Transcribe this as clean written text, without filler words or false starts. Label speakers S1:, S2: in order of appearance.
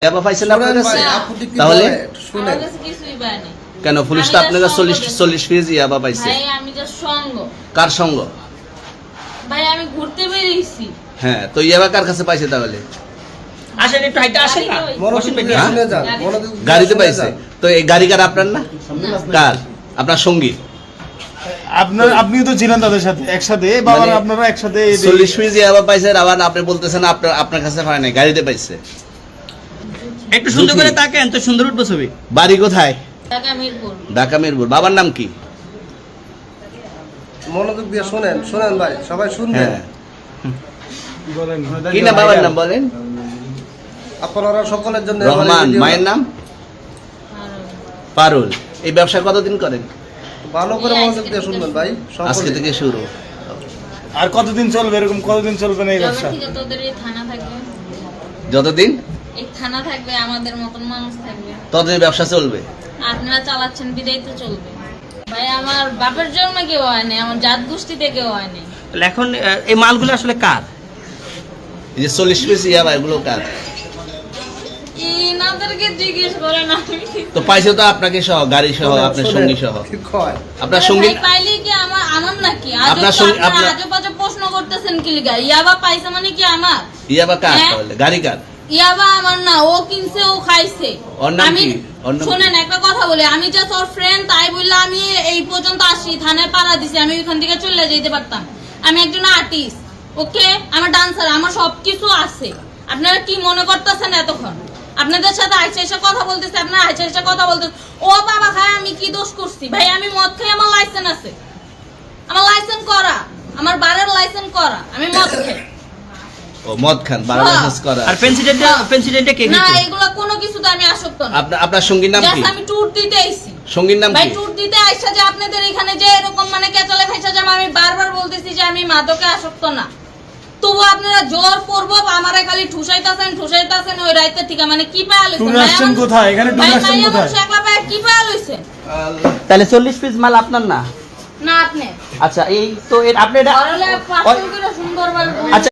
S1: ইয়াবা পাইছেন আপনার কাছে? তাহলে কেন পুলিশ তো আপনার কাছে 40 কেজি ইয়াবা পাইছে?
S2: ভাই আমি জাস্ট সঙ্গ।
S1: কার সঙ্গ?
S2: ভাই আমি ঘুরতে বেরিয়েছি।
S1: হ্যাঁ, তো ইয়াবা কার কাছে পাইছে তাহলে?
S3: আসেন একটু হাইটা আসেন না,
S1: শুনে যান, গাড়িতে পাইছে। তো এই গাড়ি কার, আপনার না? কার? আপনার সঙ্গী?
S4: আপনিও তো ছিলেন তাদের সাথে একসাথে, বাবার আপনারা একসাথে
S1: 40 কেজি ইয়াবা পাইছে, আবার আপনি বলতেছেন আপনার কাছে পায় নাই, গাড়িতে পাইছে।
S3: একটু সুন্দর করে তাকান তো, সুন্দর উঠবে ছবি।
S1: বাড়ি কোথায়?
S2: ঢাকা মিরপুর।
S1: ঢাকা মিরপুর। বাবার নাম কি?
S5: মনোযোগ দিয়ে শুনেন ভাই, সবাই শুনবেন।
S1: হ্যাঁ, কি নাম বাবার নাম বলেন?
S5: আপনারা সকলের জন্য
S1: রহমান। মায়ের নাম? পারুল। এই ব্যবসা কতদিন করেন?
S5: ভালো করে মনোযোগ দিয়ে শুনবেন ভাই।
S1: আজকে থেকে শুরু।
S4: আর কতদিন চলবে, এরকম কতদিন চলবে না এই
S2: যবে
S4: ব্যবসা?
S2: থেকে তোদের এই থানা থাকবে,
S1: যতদিন
S2: এই থানা থাকবে, আমাদের মতন মানুষ থাকবে,
S1: ততদিন ব্যবসা চলবে।
S2: আপনারা চালাচ্ছেন বিদায় তো চলবে। ভাই আমার বাপের জন্ম কেউ হয়নি, আমার জাত গোষ্ঠীতে কেউ হয়নি।
S3: তাহলে এখন এই মালগুলো আসলে কার?
S1: এই যে 40 পিস ইয়াবা, এগুলো কার?
S2: ইনাদেরকে জিজ্ঞেস করেন। আমি
S1: তো পাইছে তো আপনাকে সহ, গাড়ি সহ, আপনার সঙ্গী সহ। আপনার সঙ্গী
S2: ভাই পাইলে কি আমার নাকি?
S1: আপনার সঙ্গী- আপনার-
S2: আজে বাজে প্রশ্ন করতেছেন কি লিগা? ইয়াবা পাইছে মানে কি আমার?
S1: ইয়াবা কার
S2: হ্যাঁ?
S1: তাহলে? গাড়ি কার?
S2: ইয়াবা আমার না, ও কিনছে, ও খাইছে।
S1: ওর নাম
S2: আমি
S1: কি? ওর নাম
S2: শুনেন একটা কথা বলি, আমি জাস্ট ওর ফ্রেন্ড, তাই বললে আমি এই পর্যন্ত আসি, থানায় পাড়া দিছি, আমি ওইখান থেকে চলে যেতে পারতাম। আমি একজন আর্টিস্ট, ওকে, আমার ডান্সার, আমার সবকিছু আছে। আপনারা কি মনে করতেছেন এতক্ষণ? আপনাদের সাথে আইসা এসে কথা বলতেছে, আপনারা আইসা এসে কথা বলতেছে। ও বাবা খায়, আমি কি দোষ করছি? ভাই আমি মদ খাই, আমার লাইসেন্স আছে, আমার লাইসেন্স করা, আমার বারের লাইসেন্স করা, আমি মদ খাই।
S1: ও মদ খান, বারো
S2: হ্যাঁ।
S1: লাইসেন্স করা।
S3: আর প্রেসিডেন্টে কে
S2: না,
S3: দিত?
S2: এগুলো কোনো কিছুতে আমি আসক্ত না।
S1: আপনার সঙ্গীর নাম কি?
S2: জাস্ট আমি ট্যুর দিতে আইছি।
S1: সঙ্গীর নাম
S2: ভাই
S1: কি?
S2: ট্যুর দিতে আইসা যে আপনাদের এখানে যে এরকম মানে কেচলে খাইছা, যে আমি বারবার বলতেছি যে আমি মাদকে আসক্ত না, তবু আপনারা জোর পূর্ব আমারে খালি ঠুসাইতাছেন ওই রাইতে থেকে। মানে কি পায়া লইছেন?
S4: ট্যুরে আসছেন কোথায়? এখানে ট্যুরে আসছেন কোথায়?
S2: একলা পায়া কি পায়া লইছেন?
S3: তাহলে 40 পিস মাল আপনার না?
S2: না আপনি
S3: আচ্ছা, এই তো আপনি এটা
S2: ঘরে 500 করে সুন্দর
S3: আচ্ছা